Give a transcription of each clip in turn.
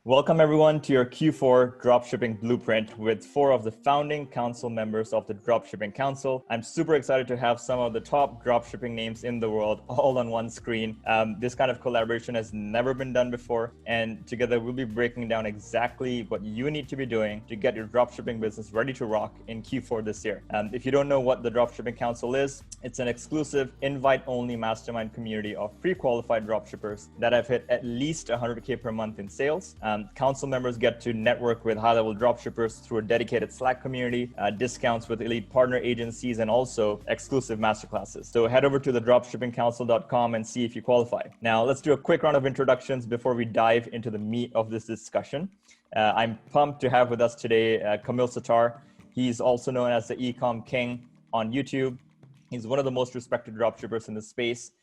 Welcome everyone to your Q4 Dropshipping Blueprint with 4 of the founding council members of the Dropshipping Council. I'm super excited to have some of the top dropshipping names in the world all on one screen. This kind of collaboration has never been done before, and together we'll be breaking down exactly what you need to be doing to get your dropshipping business ready to rock in Q4 this year. If you don't know what the Dropshipping Council is, it's an exclusive invite-only mastermind community of pre-qualified dropshippers that have hit at least 100K per month in sales. Council members get to network with high-level dropshippers through a dedicated Slack community, discounts with elite partner agencies, and also exclusive masterclasses. So head over to the dropshippingcouncil.com and see if you qualify. Now, let's do a quick round of introductions before we dive into the meat of this discussion. I'm pumped to have with us today Kamil Sattar. He's also known as the Ecom King on YouTube. He's one of the most respected dropshippers in the space.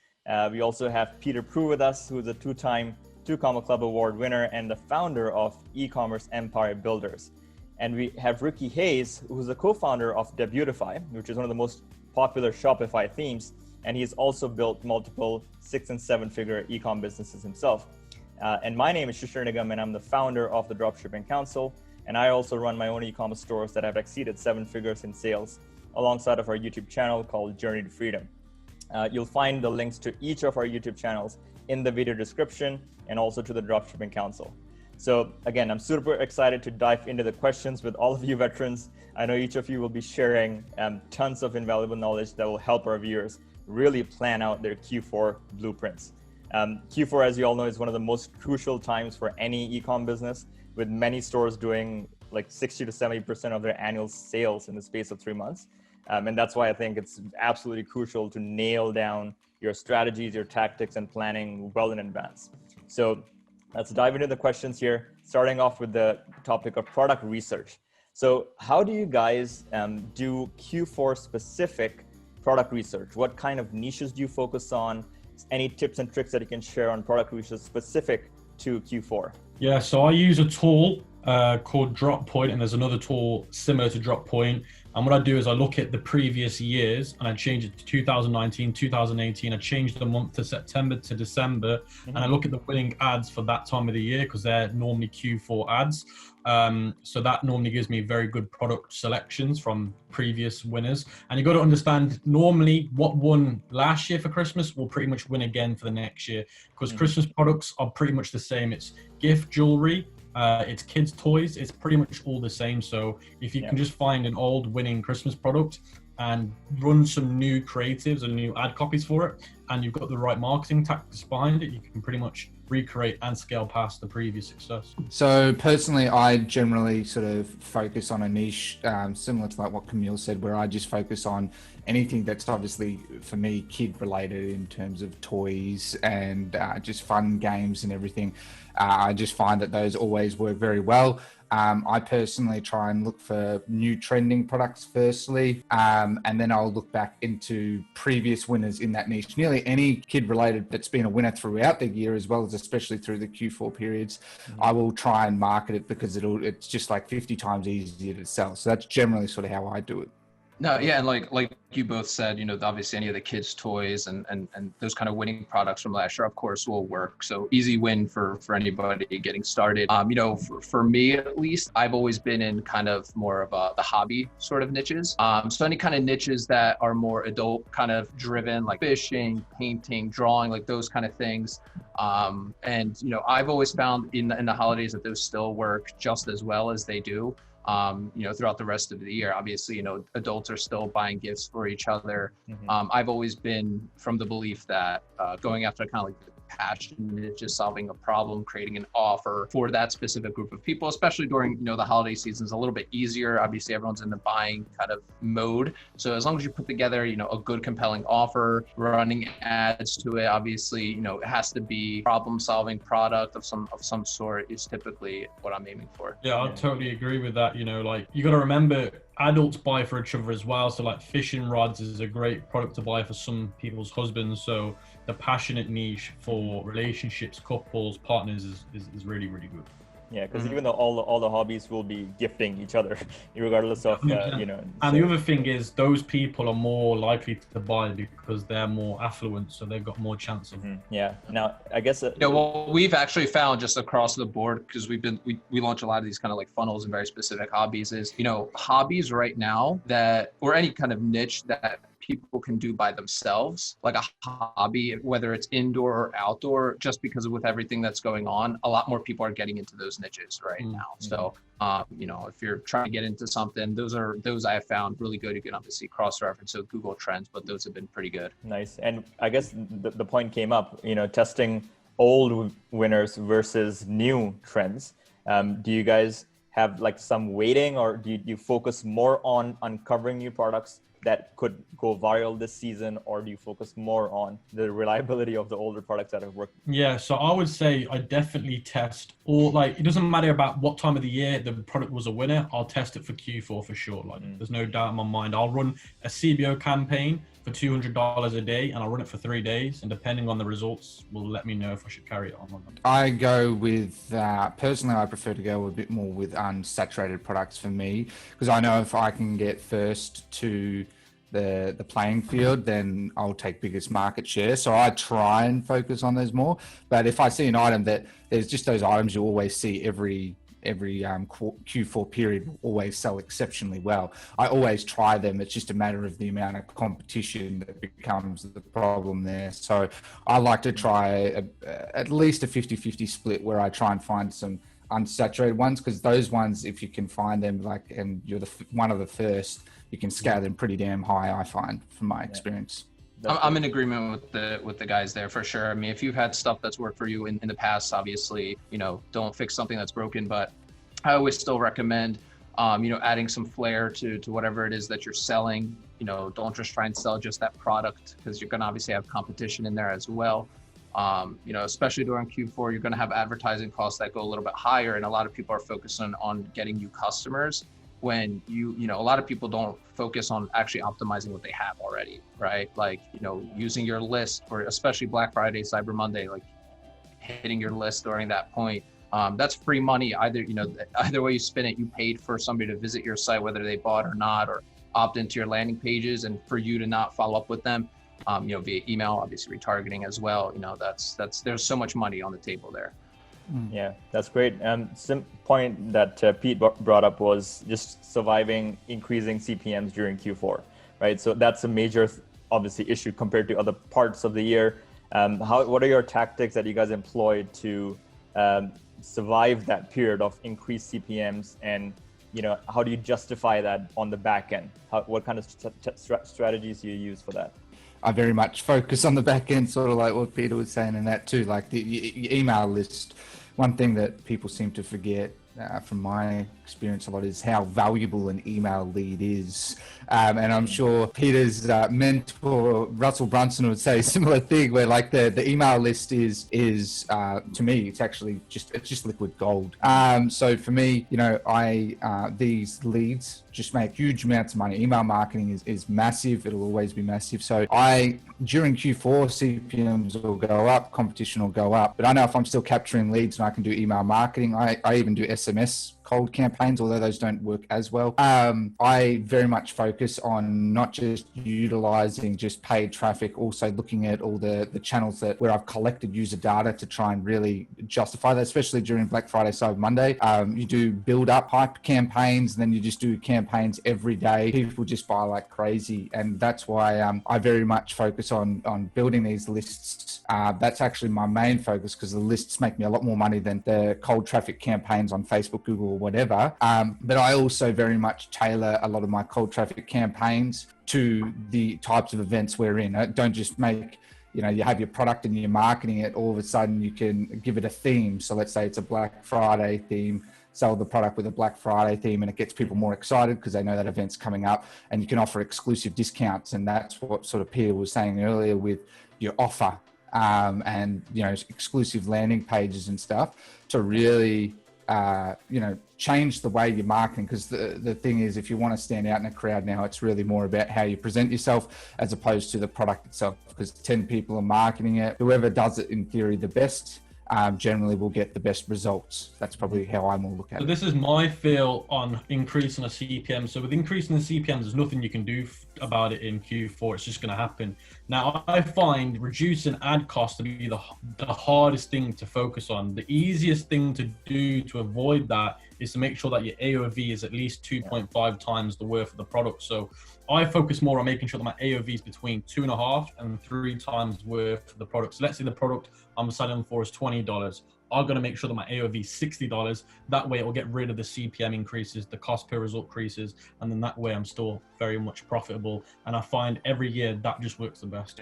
We also have Peter Prue with us, who is a two-time 2 Comma Club Award winner and the founder of e-commerce empire builders. And we have Ricky Hayes, who's the co-founder of Debutify, which is one of the most popular Shopify themes. And he's also built multiple 6- and 7-figure e-com businesses himself. And my name is Shishir Nigam, and I'm the founder of the Dropshipping Council. And I also run my own e-commerce stores that have exceeded 7 figures in sales, alongside of our YouTube channel called Journey to Freedom. You'll find the links to each of our YouTube channels in the video description and also to the Dropshipping Council. So again, I'm super excited to dive into the questions with all of you veterans. I know each of you will be sharing tons of invaluable knowledge that will help our viewers really plan out their Q4 blueprints. Q4, as you all know, is one of the most crucial times for any e-com business, with many stores doing like 60 to 70% of their annual sales in the space of 3 months. And that's why I think it's absolutely crucial to nail down your strategies, your tactics, and planning well in advance. So let's dive into the questions here, starting off with the topic of product research. So how do you guys do Q4 specific product research? What kind of niches do you focus on? Any tips and tricks that you can share on product research specific to Q4? Yeah, so I use a tool called Droppoint, and there's another tool similar to Droppoint. And what I do is I look at the previous years and I change it to 2019, 2018. I change the month to September to December, and I look at the winning ads for that time of the year because they're normally Q4 ads. So that normally gives me very good product selections from previous winners. And you got to understand, normally what won last year for Christmas will pretty much win again for the next year, because Christmas products are pretty much the same. It's gift jewelry, it's kids toys, it's pretty much all the same. So if you can just find an old winning Christmas product and run some new creatives and new ad copies for it, and you've got the right marketing tactics behind it, you can pretty much recreate and scale past the previous success. So personally, I generally sort of focus on a niche similar to like what Camille said, where I just focus on anything that's obviously for me kid related in terms of toys and just fun games and everything. I just find that those always work very well. I personally try and look for new trending products firstly, and then I'll look back into previous winners in that niche. Nearly any kid related that's been a winner throughout the year, as well as especially through the Q4 periods, I will try and market it because it's just like 50 times easier to sell. So that's generally sort of how I do it. No, yeah, and like you both said, you know, obviously any of the kids' toys and those kind of winning products from last year, of course, will work. So easy win for anybody getting started. You know, for me at least, I've always been in kind of more of the hobby sort of niches. So any kind of niches that are more adult kind of driven, like fishing, painting, drawing, like those kind of things. And you know, I've always found in the holidays that those still work just as well as they do. You know, throughout the rest of the year. Obviously, you know, adults are still buying gifts for each other. I've always been from the belief that going after kind of like the passion is just solving a problem, creating an offer for that specific group of people, especially during, you know, the holiday season is a little bit easier. Obviously, everyone's in the buying kind of mode. So as long as you put together, you know, a good compelling offer, running ads to it, obviously, you know, it has to be problem solving product of some sort is typically what I'm aiming for. Yeah, I totally agree with that. You know, like you got to remember, adults buy for each other as well. So like fishing rods is a great product to buy for some people's husbands. So the passionate niche for relationships, couples, partners is really, really good. Yeah, because even though all the hobbies will be gifting each other, regardless of you know. And the other thing is, those people are more likely to buy because they're more affluent, so they've got more chance of. Yeah. Now, I guess. Well, we've actually found just across the board, because we launch a lot of these kind of like funnels and very specific hobbies, is, you know, hobbies right now that, or any kind of niche that people can do by themselves, like a hobby, whether it's indoor or outdoor, just because of with everything that's going on, a lot more people are getting into those niches right now. So, you know, if you're trying to get into something, those I have found really good. You can obviously cross-reference with Google Trends, but those have been pretty good. Nice. And I guess the point came up, you know, testing old winners versus new trends. Do you guys have like some weighting, or do you focus more on uncovering new products that could go viral this season, or do you focus more on the reliability of the older products that have worked? Yeah, so I would say I definitely test all, like, it doesn't matter about what time of the year the product was a winner, I'll test it for Q4 for sure. Like, there's no doubt in my mind. I'll run a CBO campaign for $200 a day, and I'll run it for 3 days, and depending on the results, will let me know if I should carry it on or not. I go with, personally, I prefer to go a bit more with unsaturated products for me, because I know if I can get first to the playing field, then I'll take biggest market share. So I try and focus on those more. But if I see an item that there's just those items you always see every Q4 period will always sell exceptionally well, I always try them. It's just a matter of the amount of competition that becomes the problem there. So I like to try at least a 50-50 split, where I try and find some unsaturated ones, because those ones, if you can find them, like, and you're one of the first, you can scale them pretty damn high, I find, from my experience. I'm in agreement with the guys there for sure. I mean, if you've had stuff that's worked for you in the past, obviously, you know, don't fix something that's broken. But I always still recommend, you know, adding some flair to whatever it is that you're selling. You know, don't just try and sell just that product, because you're going to obviously have competition in there as well. You know, especially during Q4, you're going to have advertising costs that go a little bit higher, and a lot of people are focusing on getting new customers, when you know, a lot of people don't focus on actually optimizing what they have already, right? Like, you know, using your list for especially Black Friday, Cyber Monday, like hitting your list during that point. That's free money. Either way you spin it, you paid for somebody to visit your site, whether they bought or not, or opt into your landing pages, and for you to not follow up with them, you know, via email, obviously retargeting as well. You know, there's so much money on the table there. Yeah, that's great. Some point that Pete brought up was just surviving increasing CPMs during Q4, right? So that's a major, obviously, issue compared to other parts of the year. What are your tactics that you guys employed to survive that period of increased CPMs, and, you know, how do you justify that on the back end? What kind of strategies do you use for that? I very much focus on the back end, sort of like what Peter was saying, and that too, like the email list. One thing that people seem to forget, from my experience a lot, is how valuable an email lead is. And I'm sure Peter's mentor, Russell Brunson, would say a similar thing, where like the email list is to me, it's actually just liquid gold. So for me, you know, these leads just make huge amounts of money. Email marketing is massive. It'll always be massive. So during Q4, CPMs will go up, competition will go up. But I know if I'm still capturing leads and I can do email marketing, I even do SMS cold campaigns, although those don't work as well. I very much focus on not just utilizing just paid traffic, also looking at all the channels where I've collected user data to try and really justify that, especially during Black Friday, Cyber Monday. You do build up hype campaigns, and then you just do campaigns every day. People just buy like crazy. And that's why I very much focus on building these lists. That's actually my main focus, because the lists make me a lot more money than the cold traffic campaigns on Facebook, Google, or whatever. But I also very much tailor a lot of my cold traffic campaigns to the types of events we're in. I don't just make, you know, you have your product and you're marketing it, all of a sudden you can give it a theme. So let's say it's a Black Friday theme, sell the product with a Black Friday theme, and it gets people more excited because they know that event's coming up, and you can offer exclusive discounts. And that's what sort of Peter was saying earlier with your offer, and, you know, exclusive landing pages and stuff to really, you know, change the way you're marketing. Because the thing is, if you want to stand out in a crowd now, it's really more about how you present yourself as opposed to the product itself, because 10 people are marketing it. Whoever does it in theory the best generally will get the best results. That's probably how I'm gonna look at So it. this is my feel on increasing a CPM. So with increasing the CPMs, there's nothing you can do about it in Q4. It's just going to happen. Now, I find reducing ad costs to be the hardest thing to focus on. The easiest thing to do to avoid that is to make sure that your AOV is at least 2.5 times the worth of the product. So I focus more on making sure that my AOV is between 2.5 and 3 times worth of the product. So let's say the product I'm selling for is $20. I'm going to make sure that my AOV is $60. That way it will get rid of the CPM increases, the cost per result increases, and then that way I'm still very much profitable. And I find every year that just works the best.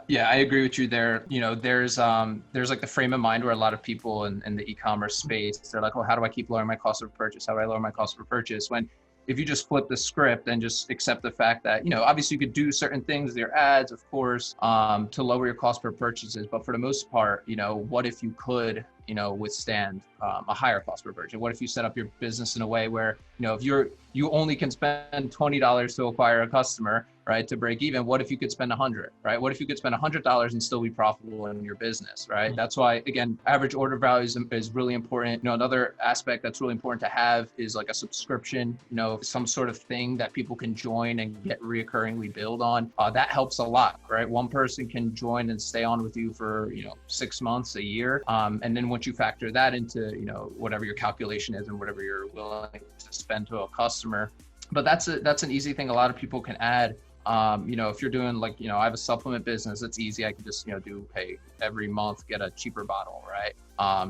Yeah, I agree with you there. You know, there's like the frame of mind where a lot of people in the e-commerce space, they're like, oh, how do I keep lowering my cost of purchase? How do I lower my cost of purchase? When if you just flip the script and just accept the fact that, you know, obviously you could do certain things with your ads, of course, to lower your cost per purchases. But for the most part, you know, what if you could, you know, withstand a higher cost per purchase? What if you set up your business in a way where, you know, if you only can spend $20 to acquire a customer, right, to break even? What if you could spend 100, right? What if you could spend $100 and still be profitable in your business, right? Mm-hmm. That's why, again, average order value is really important. You know, another aspect that's really important to have is like a subscription, you know, some sort of thing that people can join and get reoccurringly billed on. That helps a lot, right? One person can join and stay on with you for, you know, 6 months, a year. And then once you factor that into, you know, whatever your calculation is and whatever you're willing to spend to a customer. But that's an easy thing a lot of people can add. You know, if you're doing like, you know, I have a supplement business, it's easy. I can just, you know, do, hey, every month get a cheaper bottle, right?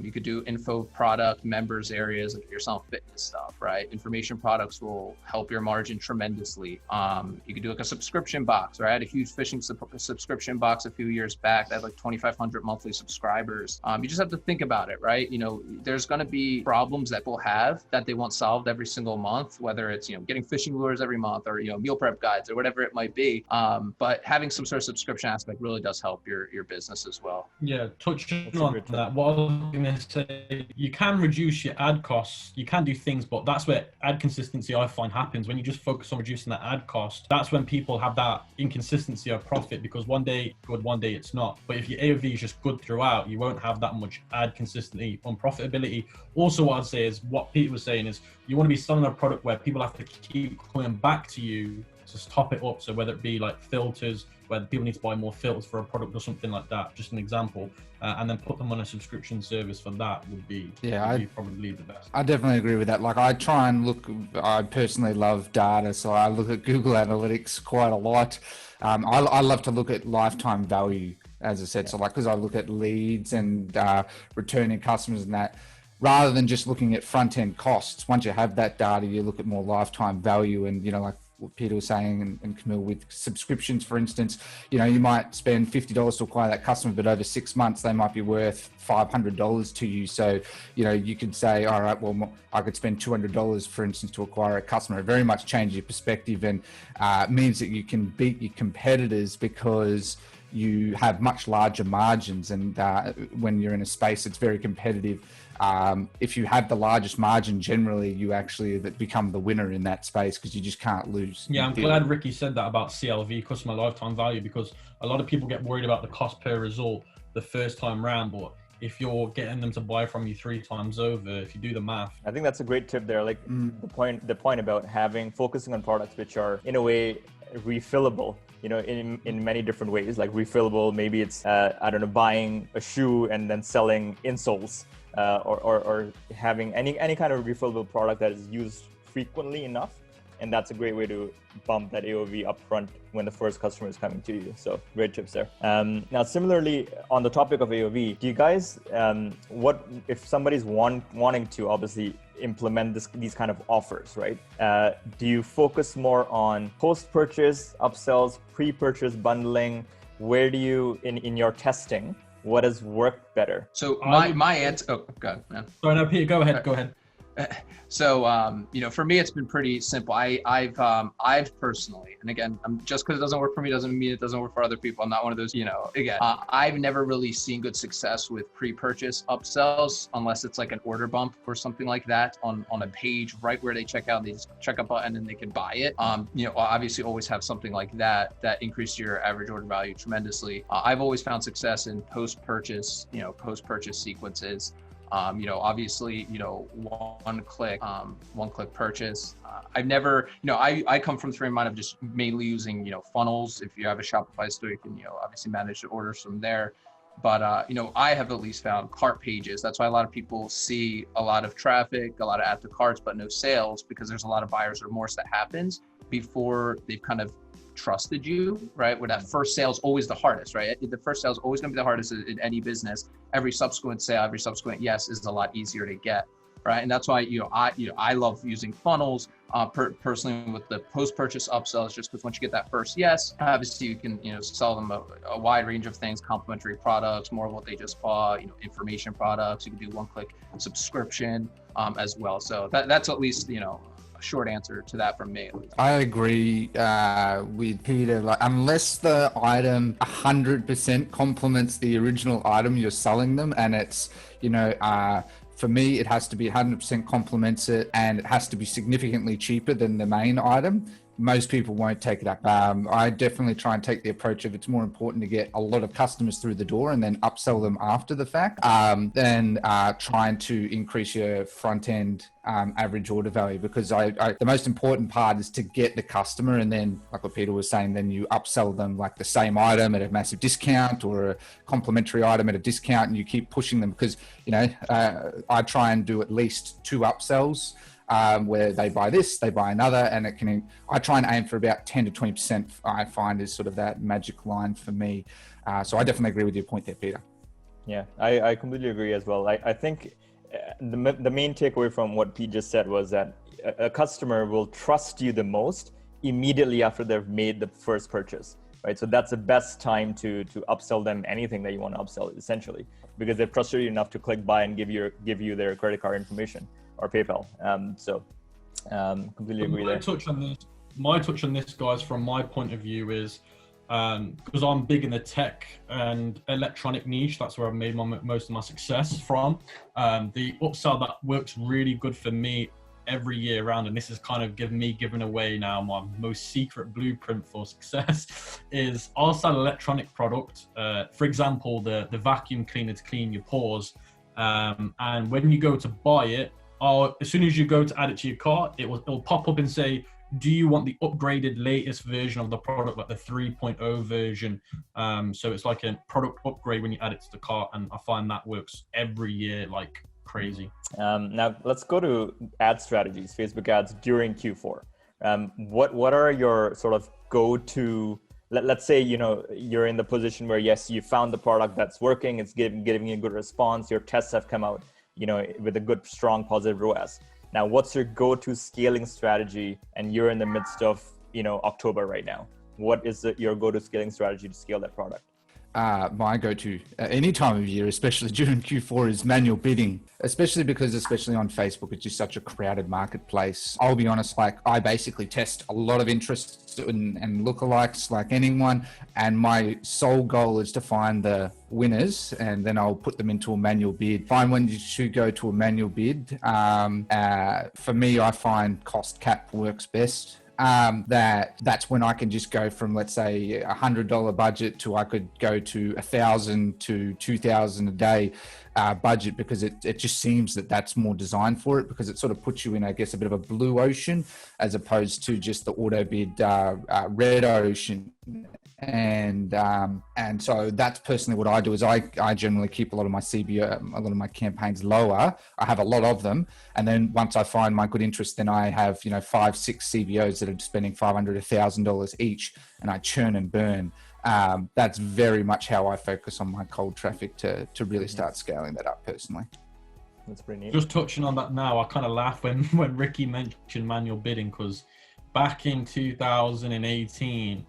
You could do info product members areas if you're selling fitness stuff, right? Information products will help your margin tremendously. You could do like a subscription box, right? I had a huge fishing subscription box a few years back. I had like 2,500 monthly subscribers. You just have to think about it, right? You know, there's going to be problems that we'll have that they want solved every single month, whether it's, you know, getting fishing lures every month or, you know, meal prep guides or whatever it might be. But having some sort of subscription aspect really does help your business as well. Yeah, touching on that, what I was going to say, you can reduce your ad costs, you can do things, but that's where ad consistency I find happens. When you just focus on reducing that ad cost, that's when people have that inconsistency of profit, because one day it's good, one day it's not. But if your AOV is just good throughout, you won't have that much ad consistency on profitability. Also, what I'd say is what Peter was saying is you want to be selling a product where people have to keep coming back to you to top it up. So whether it be like filters, where people need to buy more filters for a product or something like that, just an example, and then put them on a subscription service for that would be probably the best. I definitely agree with that. Like I try and look, I personally love data, so I look at Google Analytics quite a lot. I love to look at lifetime value, as I said. So like, because I look at leads and returning customers and that, rather than just looking at front end costs. Once you have that data, you look at more lifetime value. And, you know, like what Peter was saying and Camille, with subscriptions, for instance, you know, you might spend $50 to acquire that customer, but over 6 months, they might be worth $500 to you. So, you know, you could say, all right, well, I could spend $200, for instance, to acquire a customer. It very much changes your perspective and means that you can beat your competitors because you have much larger margins. And when you're in a space that's very competitive, if you have the largest margin, generally you actually become the winner in that space because you just can't lose. Yeah, I'm glad Ricky said that about CLV, customer lifetime value, because a lot of people get worried about the cost per result the first time round, but if you're getting them to buy from you 3 times over, if you do the math. I think that's a great tip there. Like the point about focusing on products which are in a way refillable, you know, in many different ways. Like refillable, maybe it's I don't know, buying a shoe and then selling insoles, or having any kind of refillable product that is used frequently enough. And that's a great way to bump that AOV up front when the first customer is coming to you. So great tips there. Now, similarly, on the topic of AOV, do you guys, what if somebody's wanting to obviously implement these kind of offers, right? Do you focus more on post-purchase, upsells, pre-purchase bundling? Where do you, in your testing, what has worked better? So my answer, oh, God, man. Sorry, no, Peter, go ahead. So, for me, it's been pretty simple. I've personally, and again, just because it doesn't work for me doesn't mean it doesn't work for other people. I'm not one of those, again, I've never really seen good success with pre-purchase upsells unless it's like an order bump or something like that on a page right where they check out, they just check a button and they can buy it. Obviously always have something like that increase your average order value tremendously. I've always found success in post-purchase sequences. Obviously, one click purchase. I've never, I come from the frame of mind of just mainly using, funnels. If you have a Shopify store, you can, obviously manage the orders from there. But, I have at least found cart pages. That's why a lot of people see a lot of traffic, a lot of add to carts, but no sales, because there's a lot of buyer's remorse that happens before they've kind of trusted you, right? Where that first sale is always the hardest, right? The first sale is always going to be the hardest in any business. Every subsequent sale, every subsequent yes is a lot easier to get, right? And that's why I love using funnels personally with the post-purchase upsells, just because once you get that first yes, obviously you can sell them a wide range of things, complimentary products, more of what they just bought, information products. You can do one-click subscription as well. So that's at least short answer to that from me. I agree with Peter. Like, unless the item 100% complements the original item you're selling them, and it's for me, it has to be 100% complements it, and it has to be significantly cheaper than the main item. Most people won't take it up. I definitely try and take the approach of it's more important to get a lot of customers through the door and then upsell them after the fact than trying to increase your front end average order value, because the most important part is to get the customer, and then like what Peter was saying, then you upsell them like the same item at a massive discount or a complementary item at a discount, and you keep pushing them, because I try and do at least 2 upsells where they buy this, they buy another, and I try and aim for about 10 to 20%. I find is sort of that magic line for me. So I definitely agree with your point there, Peter. Yeah, I completely agree as well. I think the main takeaway from what Pete just said was that a customer will trust you the most immediately after they've made the first purchase, right? So that's the best time to upsell them anything that you want to upsell, essentially, because they've trusted you enough to click buy and give you their credit card information or PayPal. Completely agree there. My touch on this, guys, from my point of view is, because I'm big in the tech and electronic niche, that's where I've made most of my success from. The upsell that works really good for me every year round, and this is kind of giving away now my most secret blueprint for success, is I'll sell electronic product. For example, the vacuum cleaner to clean your pores. And when you go to buy it, as soon as you go to add it to your cart, it'll pop up and say, do you want the upgraded latest version of the product, like the 3.0 version? So it's like a product upgrade when you add it to the cart, and I find that works every year like crazy. Now let's go to ad strategies, Facebook ads during Q4. What are your sort of go-to, let's say, you're in the position where, yes, you found the product that's working, it's giving you a good response, your tests have come out, with a good, strong, positive ROAS. Now, what's your go-to scaling strategy? And you're in the midst of, October right now. What is your go-to scaling strategy to scale that product? My go-to any time of year, especially during Q4, is manual bidding, especially on Facebook, it's just such a crowded marketplace. I'll be honest, I basically test a lot of interests and lookalikes like anyone, and my sole goal is to find the winners, and then I'll put them into a manual bid. Find when you should go to a manual bid. For me, I find cost cap works best. That's when I can just go from, let's say, $100 budget to I could go to $1,000 to $2,000 a day budget, because it just seems that's more designed for it, because it sort of puts you in, I guess, a bit of a blue ocean as opposed to just the auto bid red ocean. And so that's personally what I do, is I generally keep a lot of my CBO, a lot of my campaigns lower. I have a lot of them. And then once I find my good interest, then I have, 5-6 CBOs that are spending $500, $1,000 each, and I churn and burn. That's very much how I focus on my cold traffic to really start scaling that up personally. That's pretty neat. Just touching on that now, I kind of laugh when Ricky mentioned manual bidding, because back in 2018,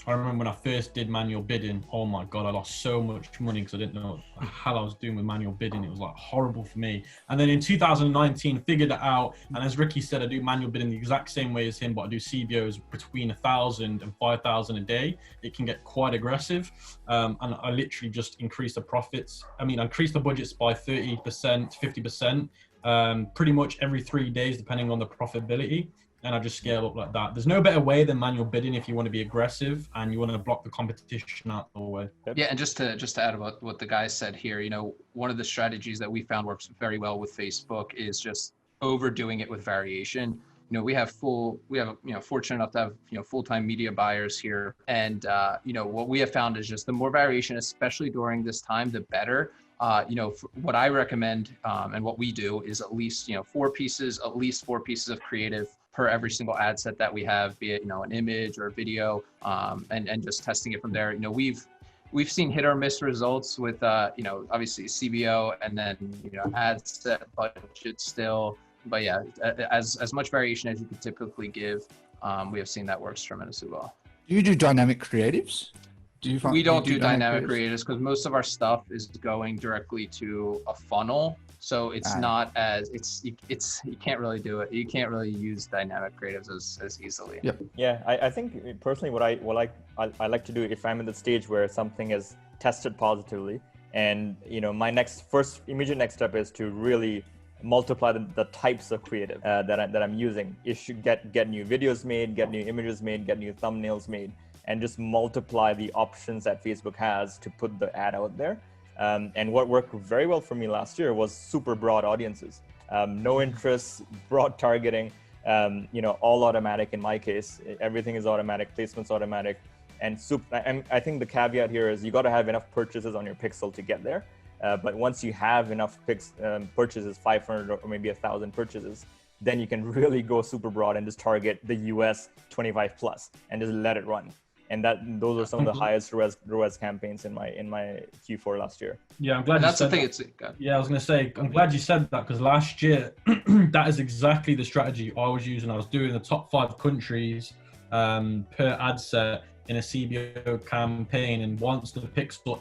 I remember when I first did manual bidding, oh my God, I lost so much money because I didn't know what the hell I was doing with manual bidding. It was like horrible for me. And then in 2019, figured it out. And as Ricky said, I do manual bidding the exact same way as him, but I do CBOs between 1,000 and 5,000 a day. It can get quite aggressive. And I literally just increased the profits. I mean, I increased the budgets by 30%, 50%, pretty much every 3 days, depending on the profitability. And I just scale up like that. There's no better way than manual bidding if you want to be aggressive and you want to block the competition out the way. Yeah, and just to add about what the guys said here, one of the strategies that we found works very well with Facebook is just overdoing it with variation. We have fortunate enough to have full-time media buyers here, and what we have found is just the more variation, especially during this time, the better. What I recommend and what we do is at least four pieces of creative per every single ad set that we have, be it an image or a video, and just testing it from there. We've seen hit or miss results with obviously CBO and then ad set budget still, but yeah, as much variation as you could typically give, we have seen that works tremendously well. Do you do dynamic creatives? We don't do dynamic creatives because most of our stuff is going directly to a funnel. So it's not as you can't really do it. You can't really use dynamic creatives as easily. Yep. Yeah, I think personally what I like to do if I'm in the stage where something is tested positively, and my immediate next step is to really multiply the types of creative that I'm using. It should get new videos made, get new images made, get new thumbnails made, and just multiply the options that Facebook has to put the ad out there. And what worked very well for me last year was super broad audiences, no interest, broad targeting, all automatic in my case. Everything is automatic, placement's automatic, and I think the caveat here is you got to have enough purchases on your pixel to get there. But once you have enough purchases, 500 or maybe 1,000 purchases, then you can really go super broad and just target the US 25 plus and just let it run. And those are some of the highest ROAS campaigns in my Q4 last year. Yeah, I'm glad. That's the thing. Yeah, I was going to say, I'm glad you said that because last year, that is exactly the strategy I was using. I was doing the top 5 countries per ad set in a CBO campaign, and once the pixel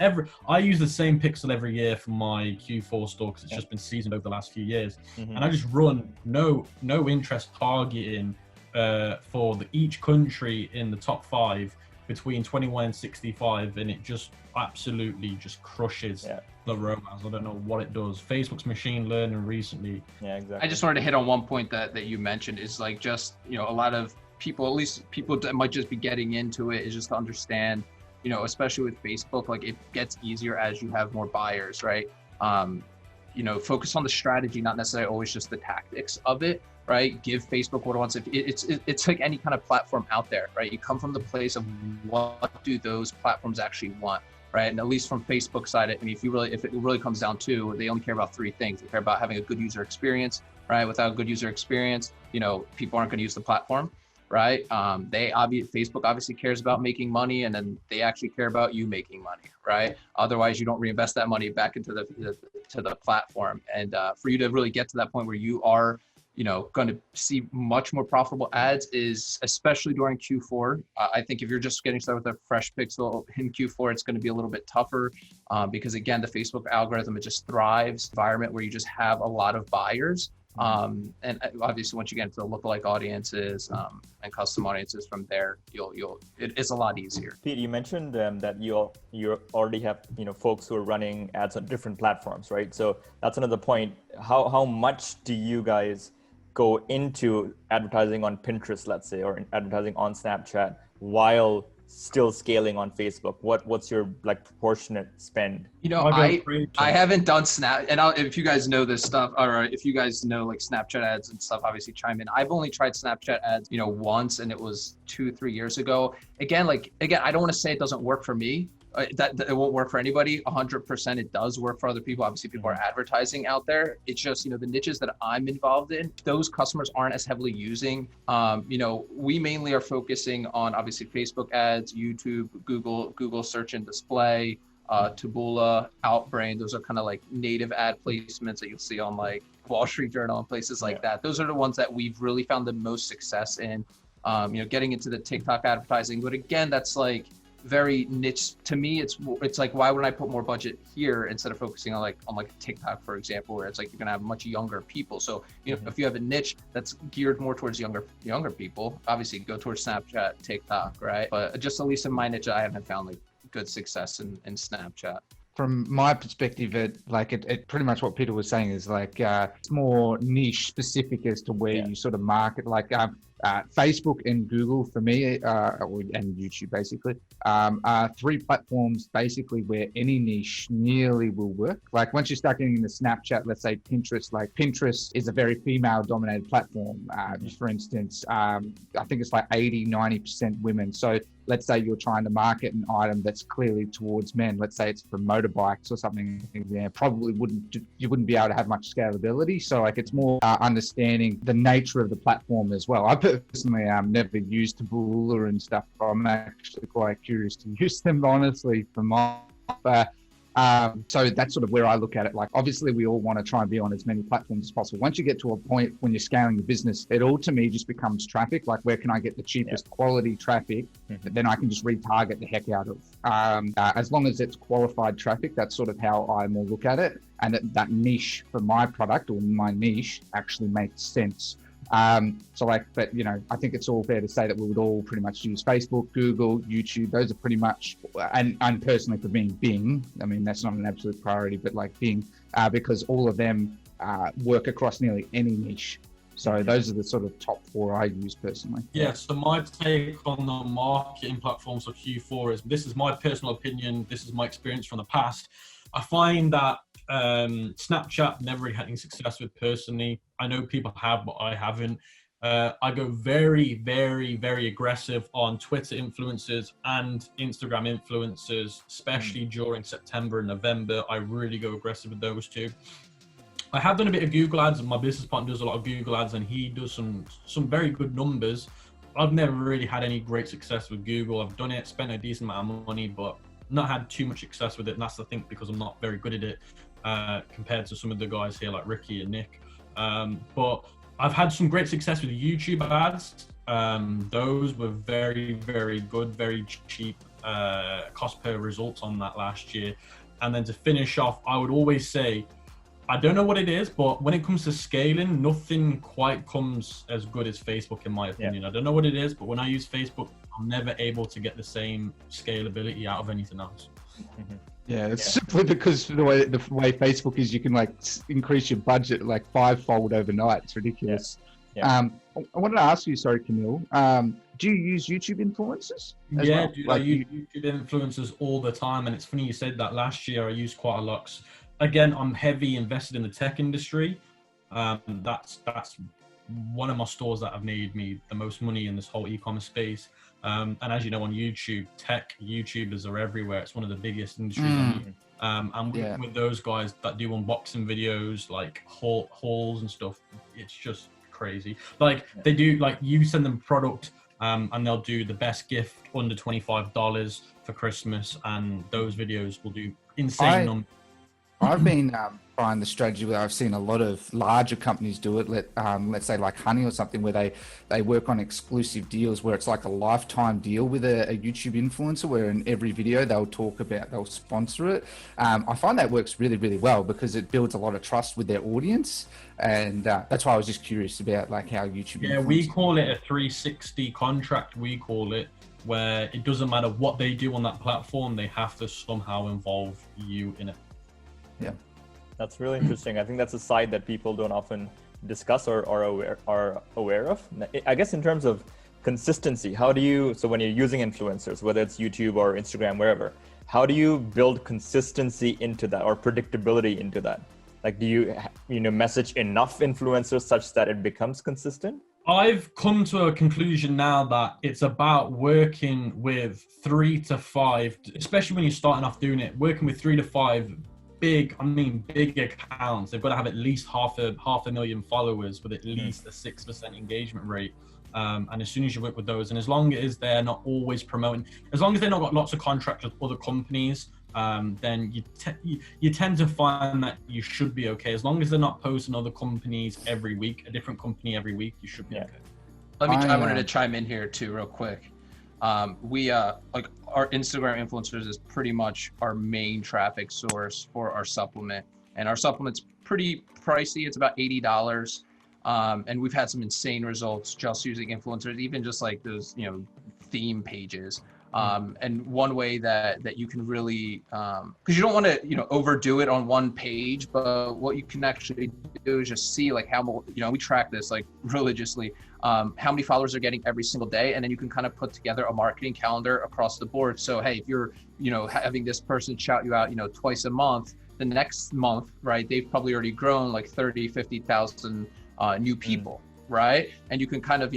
I use the same pixel every year for my Q4 store because it's just been seasoned over the last few years, and I just run no interest targeting for each country in the top 5. Between 21 and 65, and it just absolutely just crushes the ROAS. I don't know what it does. Facebook's machine learning recently. Yeah, exactly. I just wanted to hit on one point that you mentioned is like just, a lot of people, at least people that might just be getting into it, is just to understand, especially with Facebook, like it gets easier as you have more buyers, right? Focus on the strategy, not necessarily always just the tactics of it. Right? Give Facebook what it wants. It's like any kind of platform out there, right? You come from the place of what do those platforms actually want, right? And at least from Facebook's side, I mean, if it really comes down to, they only care about 3 things. They care about having a good user experience, right? Without a good user experience, people aren't going to use the platform, right? Facebook obviously cares about making money, and then they actually care about you making money, right? Otherwise, you don't reinvest that money back into the platform. And for you to really get to that point where you are going to see much more profitable ads is especially during Q4. I think if you're just getting started with a fresh pixel in Q4, it's going to be a little bit tougher because again, the Facebook algorithm, it just thrives environment where you just have a lot of buyers. And obviously once you get into the lookalike audiences and custom audiences from there, it's a lot easier. Pete, you mentioned that you already have folks who are running ads on different platforms, right? So that's another point. How much do you guys go into advertising on Pinterest, let's say, or advertising on Snapchat while still scaling on Facebook? What's your proportionate spend? I haven't done Snap, and if you guys know this stuff, or if you guys know like Snapchat ads and stuff, obviously chime in. I've only tried Snapchat ads, once, and it was 2-3 years ago. Again, I don't want to say it doesn't work for me. That it won't work for anybody. 100% it does work for other people. Obviously people are advertising out there. It's just, the niches that I'm involved in, those customers aren't as heavily using. We mainly are focusing on obviously Facebook ads, YouTube, Google search and display, Taboola, Outbrain. Those are kind of like native ad placements that you'll see on like Wall Street Journal and places like that. Those are the ones that we've really found the most success in. getting into the TikTok advertising. But again, that's like very niche to me. It's like, why would I put more budget here instead of focusing on like TikTok, for example, where it's like you're gonna have much younger people. So if you have a niche that's geared more towards younger people, obviously go towards Snapchat, TikTok, right? But just at least in my niche, I haven't found like good success in Snapchat. From my perspective, it pretty much what Peter was saying is like it's more niche specific as to where you sort of market. Like Facebook and Google for me, and YouTube basically, are three platforms basically where any niche nearly will work. Like once you start getting into Snapchat, let's say Pinterest, like Pinterest is a very female dominated platform. For instance, I think it's like 80-90% women. So let's say you're trying to market an item that's clearly towards men. Let's say it's for motorbikes or something. Probably you wouldn't be able to have much scalability. So like it's more understanding the nature of the platform as well. I personally never used Taboola and stuff. I'm actually quite curious to use them honestly for my. So that's sort of where I look at it. Like, obviously, we all want to try and be on as many platforms as possible. Once you get to a point when you're scaling your business, it all to me just becomes traffic. Like, where can I get the cheapest quality traffic that then I can just retarget the heck out of? As long as it's qualified traffic, that's sort of how I more look at it. And that niche for my product or my niche actually makes sense. But I think it's all fair to say that we would all pretty much use Facebook, Google, YouTube. Those are pretty much, and personally for me, Bing. I mean, that's not an absolute priority, but like Bing, because all of them work across nearly any niche. So those are the sort of top four I use personally. Yeah, so my take on the marketing platforms for Q4 this is my personal opinion. This is my experience from the past. I find that Snapchat never really had any success with personally. I know people have, but I haven't. I go very, very, very aggressive on Twitter influencers and Instagram influencers, especially during September and November. I really go aggressive with those two. I have done a bit of Google ads, and my business partner does a lot of Google ads, and he does some very good numbers. I've never really had any great success with Google. I've done it, spent a decent amount of money, but not had too much success with it, and that's the thing, because I'm not very good at it compared to some of the guys here like Ricky and Nick. But I've had some great success with YouTube ads. Those were very, very good, very cheap cost per results on that last year. And then to finish off, I would always say, I don't know what it is, but when it comes to scaling, nothing quite comes as good as Facebook, in my opinion. I don't know what it is, but when I use Facebook, I'm never able to get the same scalability out of anything else. Yeah, it's simply because the way Facebook is, you can like increase your budget like 5-fold overnight. It's ridiculous. I wanted to ask you, sorry, Camille, do you use YouTube influencers? Yeah, well? Dude, I use YouTube influencers all the time, and it's funny you said that. Last year I used quite a lot. Again, I'm heavy invested in the tech industry. That's one of my stores that have made me the most money in this whole e-commerce space. And as you know, on YouTube, tech YouTubers are everywhere. It's one of the biggest industries. I'm working with those guys that do unboxing videos, like hauls and stuff. It's just crazy. Like they do, like you send them product, and they'll do the best gift under $25 for Christmas, and those videos will do insane numbers. I've been trying the strategy where I've seen a lot of larger companies do it. Let's say like Honey or something, where they work on exclusive deals where it's like a lifetime deal with a YouTube influencer, where in every video they'll sponsor it. I find that works really, really well because it builds a lot of trust with their audience. And that's why I was just curious about like how YouTube. Yeah, we call it a 360 contract. We call it, where it doesn't matter what they do on that platform, they have to somehow involve you in it. Yeah, that's really interesting. I think that's a side that people don't often discuss or are aware of. I guess in terms of consistency, so when you're using influencers, whether it's YouTube or Instagram, wherever, how do you build consistency into that or predictability into that? Like, do you message enough influencers such that it becomes consistent? I've come to a conclusion now that it's about working with 3 to 5, especially when you're starting off doing it, working with 3 to 5 big accounts. They've got to have at least half a million followers with at least a 6% engagement rate. And as soon as you work with those, and as long as they're not always promoting, as long as they've not got lots of contracts with other companies, then you tend to find that you should be okay. As long as they're not posting other companies every week, a different company every week, you should be okay. I wanted to chime in here too, real quick. We like our Instagram influencers is pretty much our main traffic source for our supplement, and our supplement's pretty pricey. It's about $80, and we've had some insane results just using influencers, even just like those theme pages. And one way that you can really, because you don't want to overdo it on one page, but what you can actually do is just see like how we track this like religiously, how many followers they're getting every single day, and then you can kind of put together a marketing calendar across the board. So hey, if you're having this person shout you out twice a month, the next month, right, they've probably already grown like 50,000 new people, right? And you can kind of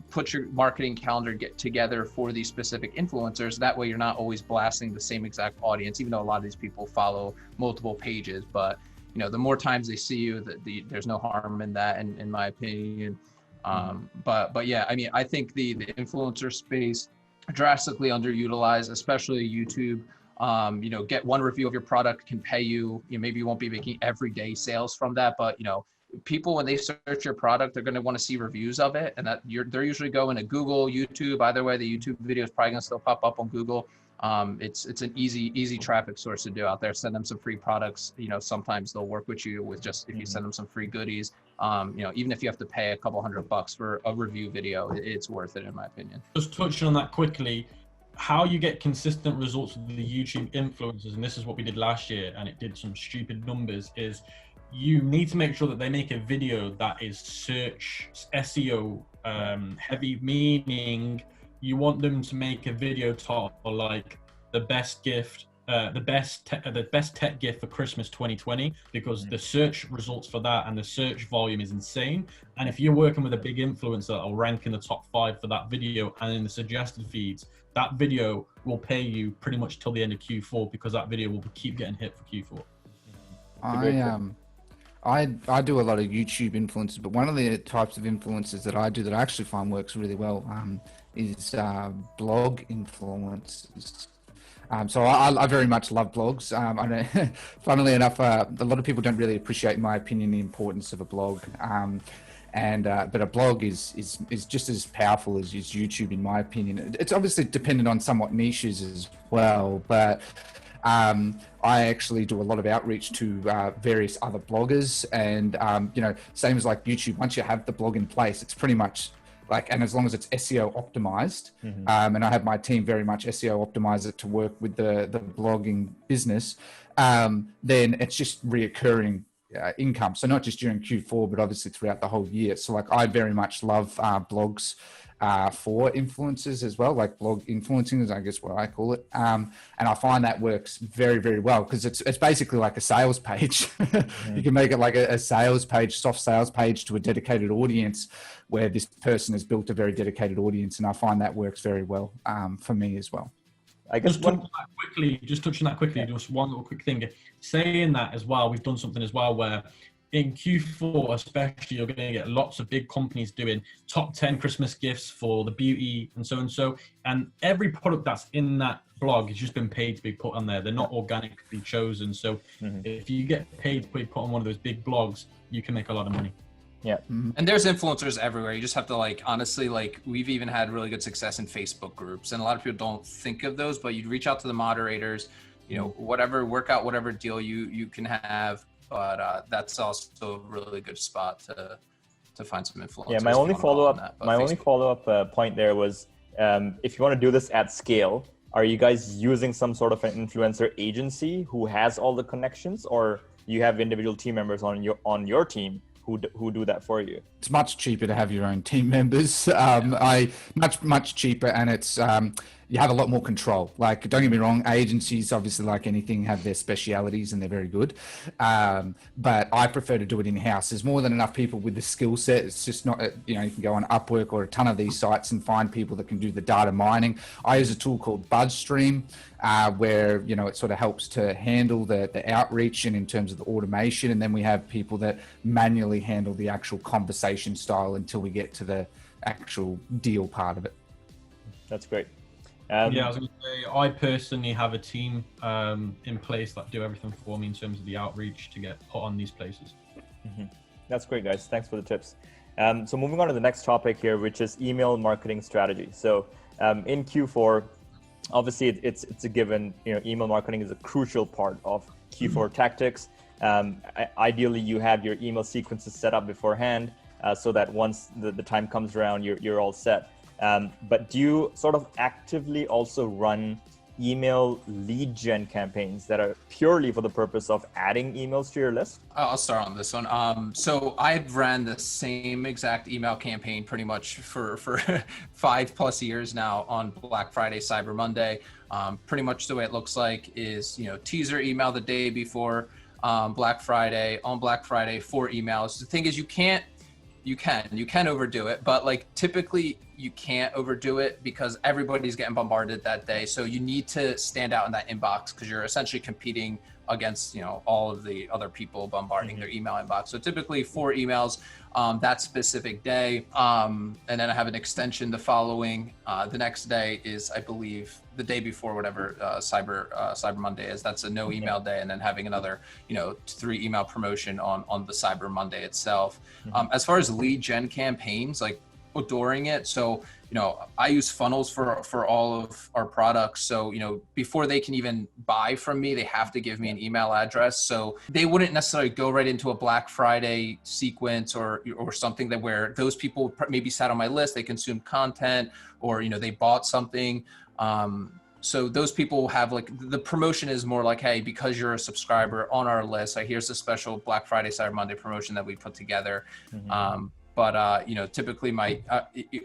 put your marketing calendar get together for these specific influencers. That way you're not always blasting the same exact audience, even though a lot of these people follow multiple pages. But the more times they see you, there's no harm in that, in my opinion. But yeah, I mean, I think the influencer space drastically underutilized, especially YouTube. Get one review of your product can pay you. Maybe you won't be making everyday sales from that, but people, when they search your product, they're going to want to see reviews of it, and they're usually going to Google, YouTube. Either way, the YouTube video is probably going to still pop up on Google. It's an easy traffic source to do out there. Send them some free products. Sometimes they'll work with you with just if you send them some free goodies. Even if you have to pay a couple $100 for a review video, it's worth it in my opinion. Just touching on that quickly, how you get consistent results with the YouTube influencers, and this is what we did last year, and it did some stupid numbers, is you need to make sure that they make a video that is search SEO heavy, meaning you want them to make a video title like the best gift, the best tech gift for Christmas 2020, because the search results for that and the search volume is insane. And if you're working with a big influencer that will rank in the top 5 for that video, and in the suggested feeds, that video will pay you pretty much till the end of Q4, because that video will keep getting hit for Q4. I do a lot of YouTube influencers, but one of the types of influencers that I do that I actually find works really well is blog influencers. So I very much love blogs. I know, funnily enough, a lot of people don't really appreciate, in my opinion, the importance of a blog. But a blog is just as powerful as YouTube, in my opinion. It's obviously dependent on somewhat niches as well, but I actually do a lot of outreach to various other bloggers, and same as like YouTube. Once you have the blog in place, it's pretty much like, and as long as it's SEO optimized, and I have my team very much SEO optimize it to work with the blogging business, then it's just reoccurring income. So not just during Q4, but obviously throughout the whole year. So like, I very much love blogs for influencers as well, like blog influencing is, I guess, what I call it. And I find that works very, very well, because it's basically like a sales page. You can make it like a sales page, soft sales page to a dedicated audience, where this person has built a very dedicated audience. And I find that works very well for me as well. I guess just touching that quickly, just one little quick thing. Saying that as well, we've done something as well where in Q4 especially, you're going to get lots of big companies doing top 10 Christmas gifts for the beauty and so, and every product that's in that blog has just been paid to be put on there. They're not organically chosen. So if you get paid to be put on one of those big blogs, you can make a lot of money. Yeah. And there's influencers everywhere. You just have to, like, honestly, like, we've even had really good success in Facebook groups, and a lot of people don't think of those, but you'd reach out to the moderators, work out whatever deal you can have. But that's also a really good spot to find some influencers. Yeah, my only follow-up point there was, if you want to do this at scale, are you guys using some sort of an influencer agency who has all the connections, or you have individual team members on your team who do that for you? It's much cheaper to have your own team members. Much cheaper, and it's you have a lot more control. Like, don't get me wrong, agencies, obviously, like anything, have their specialities and they're very good. But I prefer to do it in-house. There's more than enough people with the skill set. It's just not, you can go on Upwork or a ton of these sites and find people that can do the data mining. I use a tool called BuzzStream, where, it sort of helps to handle the outreach and in terms of the automation. And then we have people that manually handle the actual conversation style until we get to the actual deal part of it. That's great. I was going to say, I personally have a team in place that do everything for me in terms of the outreach to get put on these places. That's great, guys. Thanks for the tips. So moving on to the next topic here, which is email marketing strategy. So in Q4, obviously it's a given, email marketing is a crucial part of Q4 tactics. Ideally, you have your email sequences set up beforehand so that once the time comes around, you're all set. But do you sort of actively also run email lead gen campaigns that are purely for the purpose of adding emails to your list? I'll start on this one. So I've ran the same exact email campaign pretty much for 5+ years now on Black Friday, Cyber Monday. Pretty much the way it looks like is, teaser email the day before Black Friday, on Black Friday, 4 emails. The thing is, you can overdo it, but like typically you can't overdo it because everybody's getting bombarded that day. So you need to stand out in that inbox because you're essentially competing against, all of the other people bombarding their email inbox. So typically 4 emails that specific day. And then I have an extension the following. The next day is, I believe, the day before whatever Cyber Monday is. That's a no email day, and then having another 3 email promotion on the Cyber Monday itself. As far as lead gen campaigns, like during it, so I use funnels for all of our products. So before they can even buy from me, they have to give me an email address. So they wouldn't necessarily go right into a Black Friday sequence or something that where those people maybe sat on my list, they consumed content, or they bought something. So those people have like, the promotion is more like, hey, because you're a subscriber on our list, here's a special Black Friday, Cyber Monday promotion that we put together. But typically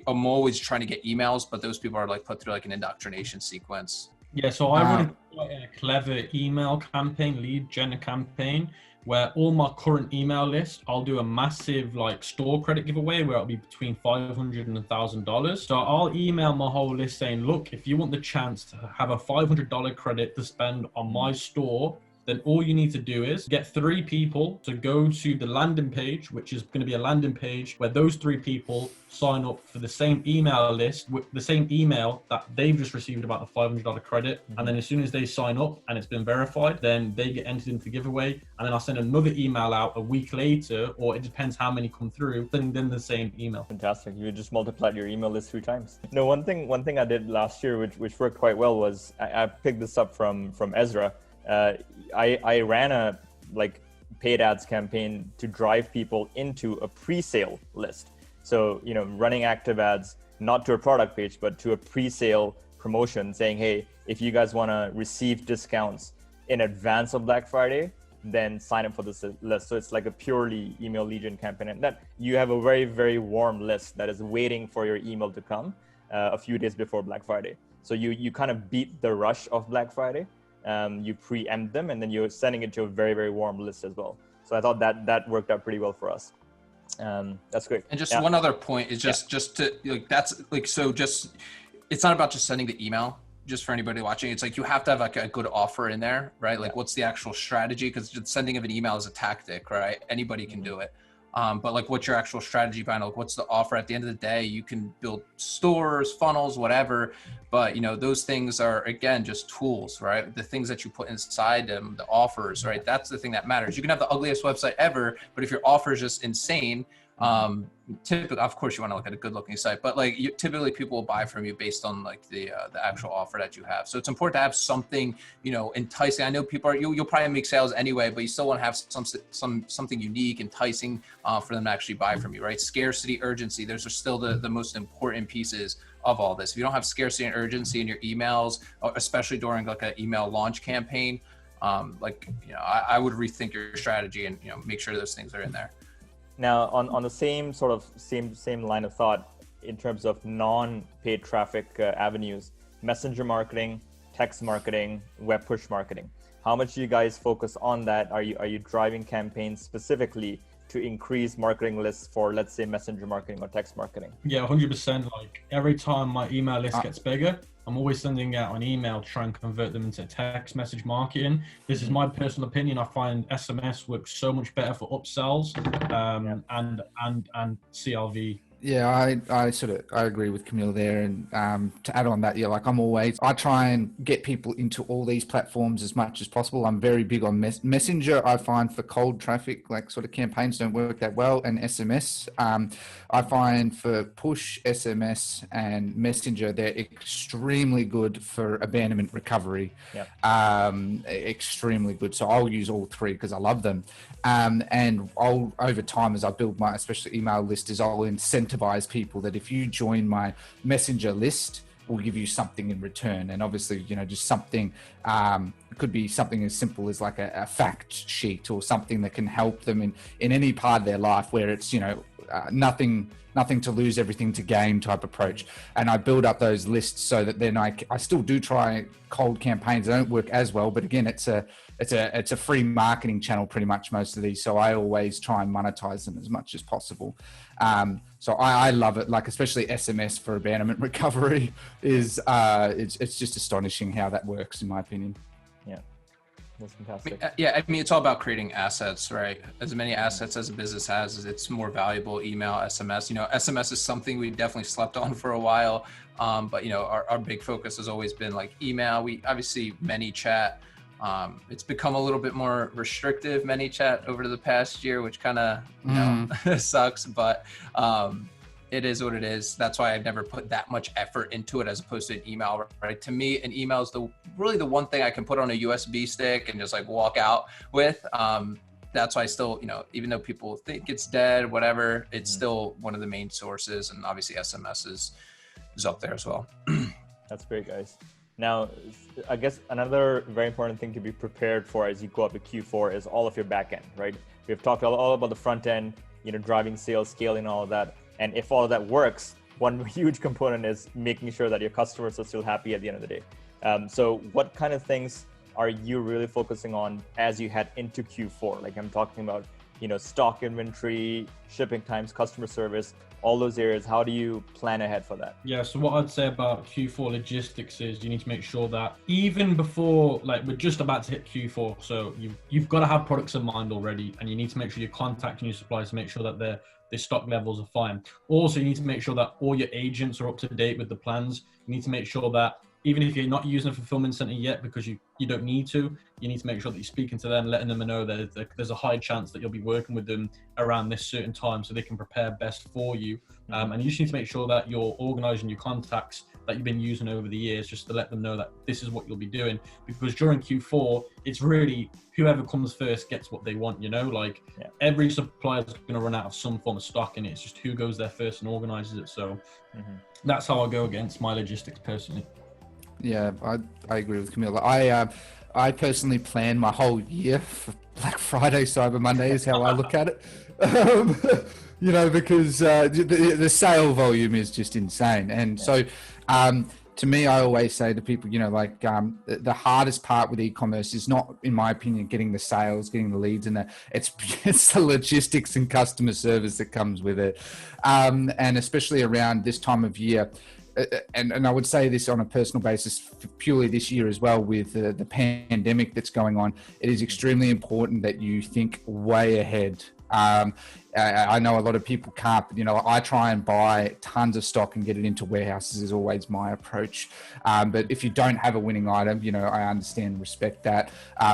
I'm always trying to get emails, but those people are like put through like an indoctrination sequence. Yeah, so I run quite a clever email campaign, lead gen campaign, where all my current email list, I'll do a massive like store credit giveaway where it'll be between $500 and $1,000. So I'll email my whole list saying, look, if you want the chance to have a $500 credit to spend on my store, then all you need to do is get 3 people to go to the landing page, which is going to be a landing page where those 3 people sign up for the same email list with the same email that they've just received about the $500 credit. And then as soon as they sign up and it's been verified, then they get entered into the giveaway. And then I'll send another email out a week later, or it depends how many come through, sending them the same email. Fantastic. You just multiplied your email list 3 times. No, one thing I did last year, which worked quite well, was I picked this up from Ezra. I ran a paid ads campaign to drive people into a pre-sale list. So, running active ads, not to a product page, but to a pre-sale promotion saying, hey, if you guys want to receive discounts in advance of Black Friday, then sign up for this list. So it's like a purely email lead gen campaign, and that you have a very, very warm list that is waiting for your email to come a few days before Black Friday. So you kind of beat the rush of Black Friday. You preempt them, and then you're sending it to a very, very warm list as well. So I thought that worked out pretty well for us. That's great. And just one other point is just to it's not about just sending the email. Just for anybody watching, it's like you have to have like a good offer in there, right? Like what's the actual strategy? Because the sending of an email is a tactic, right? Anybody can do it. But like what's your actual strategy behind, like what's the offer? At the end of the day, you can build stores, funnels, whatever, but those things are, again, just tools, right? The things that you put inside them, the offers, right? That's the thing that matters. You can have the ugliest website ever, but if your offer is just insane, typically, of course, you want to look at a good looking site, but like typically people will buy from you based on like the actual offer that you have. So it's important to have something, enticing. I know people you'll probably make sales anyway, but you still want to have something unique, enticing for them to actually buy from you, right? Scarcity, urgency, those are still the most important pieces of all this. If you don't have scarcity and urgency in your emails, especially during like an email launch campaign, I would rethink your strategy and make sure those things are in there. Now, on the same line of thought, in terms of non-paid traffic avenues, messenger marketing, text marketing, web push marketing, how much do you guys focus on that? Are you driving campaigns specifically to increase marketing lists for, let's say, messenger marketing or text marketing? Yeah, 100%. Like every time my email list gets bigger, I'm always sending out an email to try and convert them into text message marketing. This is my personal opinion. I find SMS works so much better for upsells and CLV Yeah, I agree with Camille there. And to add on that, yeah, like I try and get people into all these platforms as much as possible. I'm very big on Messenger. I find for cold traffic, like sort of campaigns don't work that well, and SMS. I find for push, SMS, and Messenger, they're extremely good for abandonment recovery. Yep. Extremely good. So I'll use all three because I love them. And I'll, over time, as I build my especially email list, is I'll incentivize people that if you join my messenger list, we'll give you something in return. And obviously, you know, just something, it could be something as simple as like a fact sheet or something that can help them in any part of their life where it's, you know, nothing to lose, everything to gain type approach. And I build up those lists so that then I still do try cold campaigns. They don't work as well, but again, it's a free marketing channel pretty much, most of these. So I always try and monetize them as much as possible. So I love it. Like, especially SMS for abandonment recovery is, it's just astonishing how that works in my opinion. Yeah. That's fantastic. I mean, it's all about creating assets, right? As many assets as a business has, it's more valuable. Email, SMS. You know, SMS is something we definitely slept on for a while, but you know, our big focus has always been like email. We obviously ManyChat. It's become a little bit more restrictive, ManyChat, over the past year, which kind of you know sucks, but it is what it is. That's why I've never put that much effort into it as opposed to an email, right? To me, an email is really the one thing I can put on a USB stick and just like walk out with. That's why I still, you know, even though people think it's dead, whatever, it's still one of the main sources. And obviously SMS is up there as well. That's great, guys. Now, I guess another very important thing to be prepared for as you go up to Q4 is all of your back end, right? We've talked all about the front end, you know, driving sales, scaling, all of that. And if all of that works, one huge component is making sure that your customers are still happy at the end of the day. So what kind of things are you really focusing on as you head into Q4? Like I'm talking about, you know, stock inventory, shipping times, customer service, all those areas. How do you plan ahead for that? Yeah, so what I'd say about Q4 logistics is you need to make sure that even before, like we're just about to hit Q4, so you've got to have products in mind already, and you need to make sure you're contacting your suppliers to make sure that their stock levels are fine. Also, you need to make sure that all your agents are up to date with the plans. You need to make sure that even if you're not using a fulfillment center yet because you don't need to, you need to make sure that you're speaking to them, letting them know that there's a high chance that you'll be working with them around this certain time so they can prepare best for you. And you just need to make sure that you're organizing your contacts that you've been using over the years just to let them know that this is what you'll be doing. Because during Q4, it's really whoever comes first gets what they want, you know? Like every supplier is going to run out of some form of stock, and it's just who goes there first and organizes it. So that's how I go against my logistics personally. Yeah, I agree with Camille. I personally plan my whole year for Black Friday, Cyber Monday is how I look at it. You know, because the sale volume is just insane. And so to me, I always say to people, you know, like the hardest part with e-commerce is not, in my opinion, getting the sales, getting the leads, and it's the logistics and customer service that comes with it. And especially around this time of year, and I would say this on a personal basis, purely this year as well, with the pandemic that's going on, it is extremely important that you think way ahead. I know a lot of people can't, but, you know, I try and buy tons of stock and get it into warehouses is always my approach. But if you don't have a winning item, you know, I understand and respect that.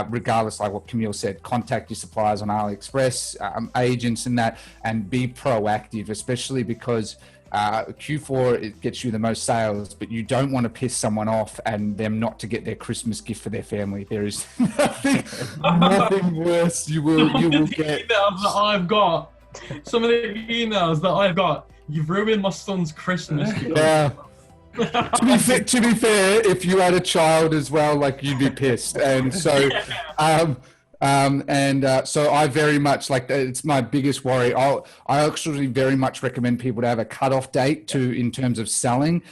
Regardless, like what Camille said, contact your suppliers on AliExpress, agents and that, and be proactive, especially because Q4, it gets you the most sales, but you don't want to piss someone off and them not to get their Christmas gift for their family. There is nothing worse you will get. Emails that I've got, some of the emails that I've got, you've ruined my son's Christmas. Yeah. To be fair, if you had a child as well, like you'd be pissed. And so, so I very much like it's my biggest worry. I actually very much recommend people to have a cutoff date in terms of selling,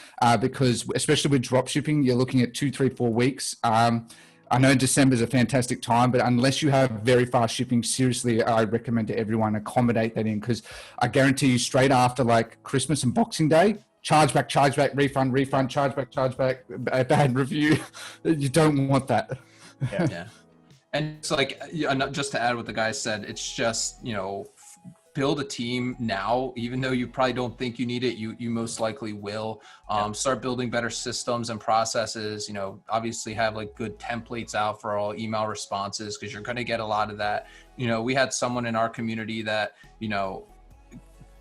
because especially with drop shipping, you're looking at 2, 3, 4 weeks. I know December is a fantastic time, but unless you have very fast shipping, seriously, I recommend to everyone accommodate that in, because I guarantee you straight after like Christmas and Boxing Day, chargeback, refund, chargeback, bad review. You don't want that. Yeah. And it's like, just to add what the guy said, it's just, you know, build a team now, even though you probably don't think you need it, you most likely will. Start building better systems and processes, obviously have like good templates out for all email responses, because you're going to get a lot of that. We had someone in our community that,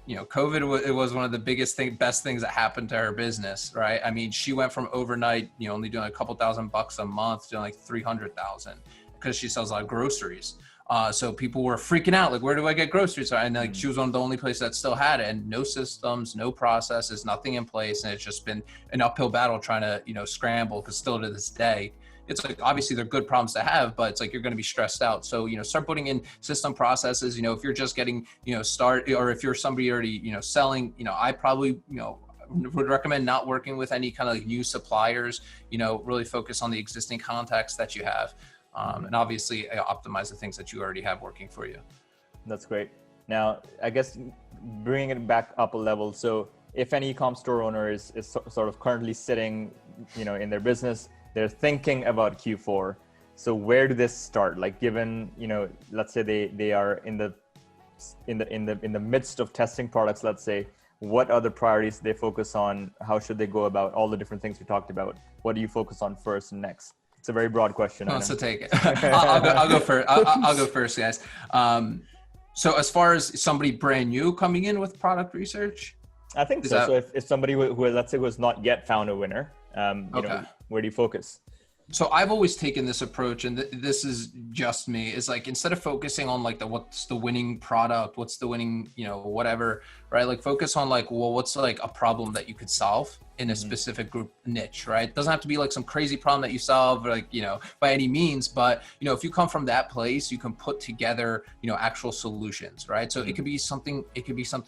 COVID, it was one of the best things that happened to her business, right? I mean, she went from overnight, only doing a couple $1,000 a month to like 300,000, because she sells a lot of groceries. So people were freaking out, like, where do I get groceries? And like, she was one of the only places that still had it, and no systems, no processes, nothing in place. And it's just been an uphill battle trying to, scramble, because still to this day, it's like, obviously they're good problems to have, but it's like, you're going to be stressed out. So, start putting in system processes, if you're just getting, start, or if you're somebody already, selling, I probably, would recommend not working with any kind of like new suppliers, really focus on the existing contacts that you have. And obviously optimize the things that you already have working for you. That's great. Now, I guess bringing it back up a level. So if an e-com store owner is sort of currently sitting, in their business, they're thinking about Q4. So where do they start? Like, given, let's say they are in the midst of testing products, let's say, what other priorities they focus on? How should they go about all the different things we talked about? What do you focus on first and next? It's a very broad question. So take it. I'll go first. I'll go first, guys. So as far as somebody brand new coming in with product research, I think so. So if somebody who let's say was not yet found a winner, where do you focus? So I've always taken this approach, and this is just me, is like, instead of focusing on like what's the winning product, what's the winning, whatever, right? Like, focus on like, well, what's like a problem that you could solve in a specific group niche, right? It doesn't have to be like some crazy problem that you solve, like, by any means, but, if you come from that place, you can put together, actual solutions, right? So it could be something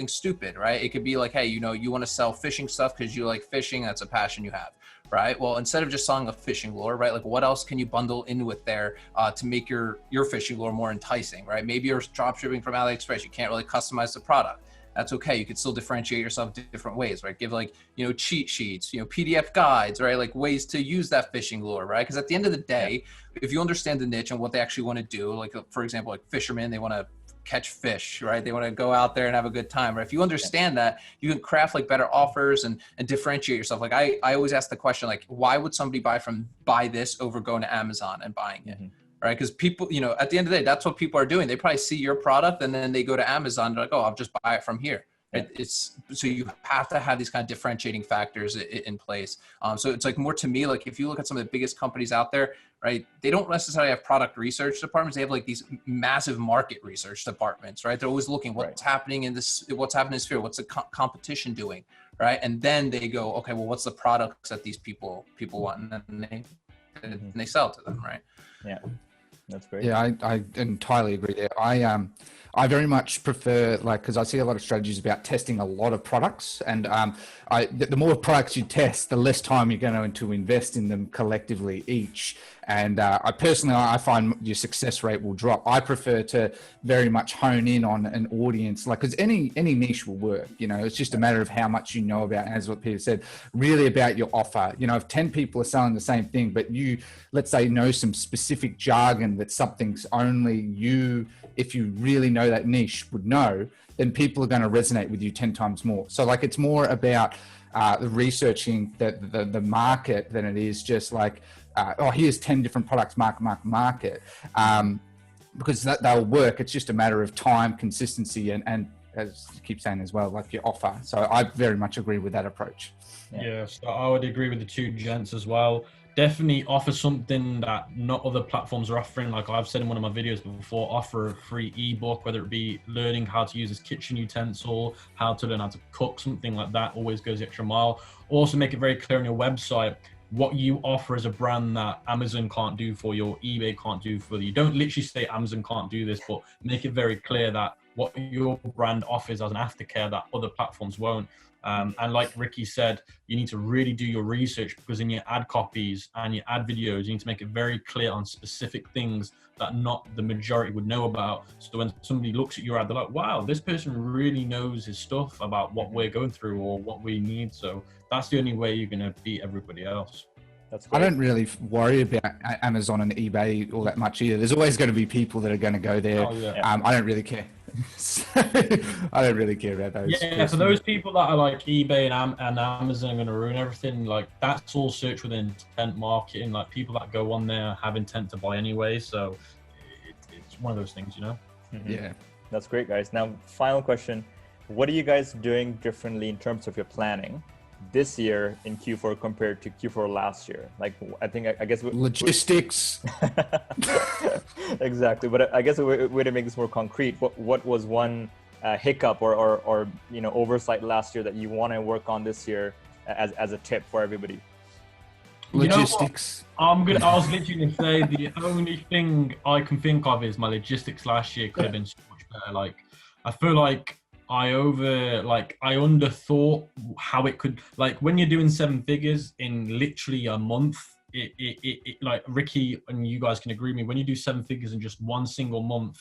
stupid, right? It could be like, hey, you want to sell fishing stuff because you like fishing, that's a passion you have. Right. Well, instead of just selling a fishing lure, right? Like, what else can you bundle in with there to make your fishing lure more enticing, right? Maybe you're drop shipping from AliExpress. You can't really customize the product. That's okay. You could still differentiate yourself different ways, right? Give like, cheat sheets, PDF guides, right? Like ways to use that fishing lure, right? Because at the end of the day, if you understand the niche and what they actually want to do, like, for example, like fishermen, they want to catch fish, right? They want to go out there and have a good time, right? If you understand that, you can craft like better offers and differentiate yourself. Like I always ask the question, like, why would somebody buy this over going to Amazon and buying it? Right? Because people, at the end of the day, that's what people are doing. They probably see your product and then they go to Amazon. They're like, oh, I'll just buy it from here. It's so you have to have these kind of differentiating factors in place. So it's like, more to me, like, if you look at some of the biggest companies out there, right, they don't necessarily have product research departments. They have like these massive market research departments, right? They're always looking what's happening in this, what's happening in this sphere, what's the competition doing, right? And then they go, okay, well, what's the products that these people want, and then they sell to them, right? Yeah. That's great. Yeah, I entirely agree there. I very much prefer, like, because I see a lot of strategies about testing a lot of products, and the more products you test, the less time you're going to invest in them collectively each. And I find your success rate will drop. I prefer to very much hone in on an audience, like, because any niche will work. It's just a matter of how much you know about, as what Peter said, really about your offer. If 10 people are selling the same thing, but you, let's say, know some specific jargon that something's only you, if you really know that niche, would know, then people are going to resonate with you 10 times more. So like, it's more about researching the market than it is just like, here's 10 different products, market. Because they'll work. It's just a matter of time, consistency, and as you keep saying as well, like your offer. So I very much agree with that approach. Yeah, so I would agree with the two gents as well. Definitely offer something that not other platforms are offering. Like I've said in one of my videos before, offer a free ebook, whether it be learning how to use this kitchen utensil, how to learn how to cook, something like that always goes the extra mile. Also make it very clear on your website what you offer as a brand that Amazon can't do for you, or eBay can't do for you. Don't literally say Amazon can't do this, but make it very clear that what your brand offers as an aftercare that other platforms won't. And like Ricky said, you need to really do your research, because in your ad copies and your ad videos, you need to make it very clear on specific things that not the majority would know about. So when somebody looks at your ad, they're like, wow, this person really knows his stuff about what we're going through or what we need. So that's the only way you're going to beat everybody else. That's great. I don't really worry about Amazon and eBay all that much either. There's always going to be people that are going to go there. Oh, yeah. I don't really care. So, I don't really care about those. Yeah, for those people that are like eBay and Amazon are going to ruin everything, like that's all search with intent marketing. Like people that go on there have intent to buy anyway. So it's one of those things, you know? Mm-hmm. Yeah. That's great, guys. Now, final question. What are you guys doing differently in terms of your planning this year in Q4 compared to Q4 last year? Like, I guess logistics. Exactly, but I guess a way to make this more concrete, what was one hiccup or oversight last year that you want to work on this year as a tip for everybody? Logistics. I was literally going to say the only thing I can think of is my logistics last year could have been so much better. Like, I feel like I underthought how it could, like when you're doing 7 figures in literally a month, it like Ricky and you guys can agree with me, when you do 7 figures in just one single month,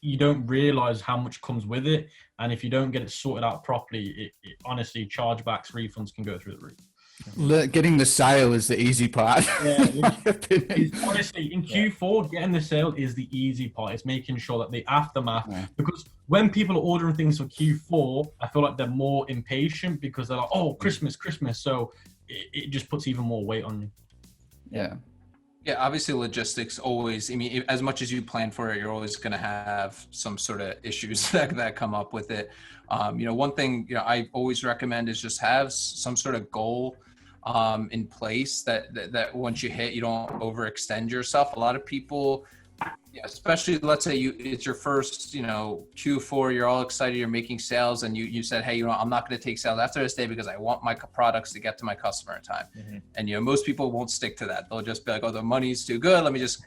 you don't realize how much comes with it. And if you don't get it sorted out properly, honestly, chargebacks, refunds can go through the roof. Getting the sale is the easy part. Yeah, honestly, in Q4, getting the sale is the easy part. It's making sure that the aftermath, because when people are ordering things for Q4, I feel like they're more impatient because they're like, oh, Christmas. So it just puts even more weight on you. Yeah. Yeah, obviously logistics always, I mean, as much as you plan for it, you're always going to have some sort of issues that come up with it. One thing, I always recommend is just have some sort of goal in place that once you hit, you don't overextend yourself. A lot of people, especially let's say it's your first, Q4, you're all excited, you're making sales, and you said, hey, I'm not going to take sales after this day because I want my products to get to my customer in time. Mm-hmm. And most people won't stick to that. They'll just be like, oh, the money's too good. Let me just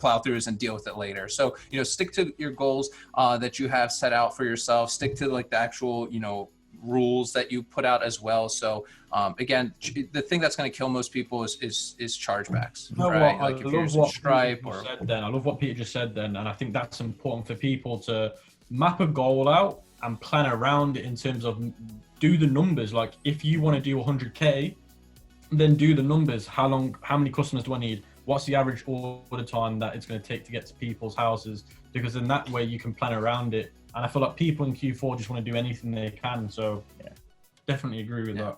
plow through this and deal with it later. So stick to your goals that you have set out for yourself. Stick to like the actual rules that you put out as well. So again, the thing that's going to kill most people is chargebacks. Right? I love what Peter just said then, and I think that's important for people to map a goal out and plan around it in terms of do the numbers. Like if you want to do 100K, then do the numbers. How many customers do I need? What's the average order time that it's going to take to get to people's houses? Because in that way you can plan around it. And I feel like people in Q4 just want to do anything they can. So definitely agree with that.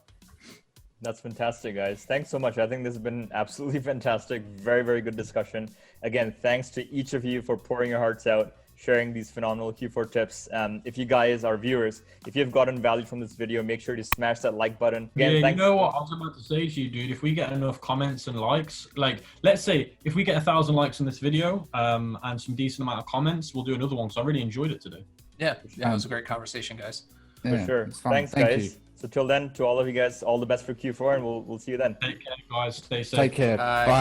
That's fantastic, guys. Thanks so much. I think this has been absolutely fantastic. Very, very good discussion. Again, thanks to each of you for pouring your hearts out, sharing these phenomenal Q4 tips. If you guys are viewers, if you've gotten value from this video, make sure to smash that like button. Again, you know what I was about to say to you, dude? If we get enough comments and likes, like let's say if we get 1,000 likes in this video and some decent amount of comments, we'll do another one. So I really enjoyed it today. Yeah, it was a great conversation, guys. For sure. Thanks, guys. So till then, to all of you guys, all the best for Q4, and we'll see you then. Take care, guys. Stay safe. Take care. Bye. Bye.